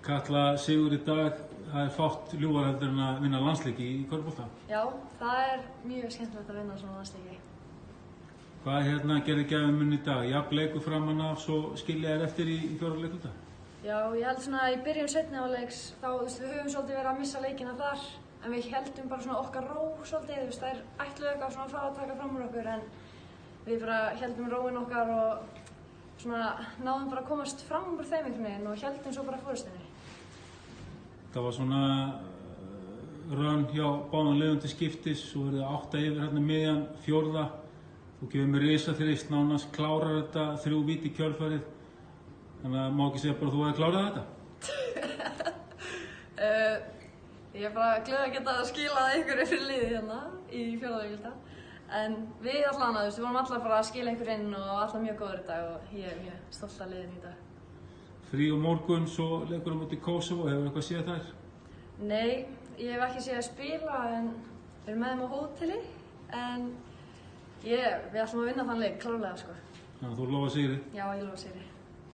Katla, sigur í dag, það fátt ljúfara heldur en að vinna landsleiki í körfubolta. Já, það mjög skemmtilegt að vinna svona landsleiki. Hvað gerði gæfumunn í dag? Jafn leikur framan af, svo skilja þér eftir í fjóra leikluta? Já, ég held svona í byrjun seinni hálfleiks þá, við höfum svolítið verið að missa leikina þar, en við heldum bara svona okkar ró svolítið, þær ætluðu eitthvað svona að fara að taka fram úr okkur, en við bara heldum róin okkar og svona náðum bara að komast fram úr þeim einhvern veginn og heldum svo bara fórustinni. Það var svona rönn hjá báðum liðum til skiptis, svo verið 8 yfir miðjan fjórða. Þú gefur mér risa þrist, nánast klárar þetta 3 víti í kjölfarið. Þannig að má ekki segja bara að þú hefði klárað þetta? Ég bara glöð að geta skilað einhverju fyrir liðið hérna í fjórða leikluta. En við allan við vorum allar bara að skila einhver inn og allar mjög góður í dag og ég mjög stolt af liðinu í dag. Frí og morgun, svo leikur móti Kosovo, hefur eitthvað séð þær? Nei, ég hef ekki séð að spila en við erum með þeim á hóteli, en við ætlum að vinna þann leik klárlega sko. Þannig að þú lofar sigri? Já, ég lofa sigri.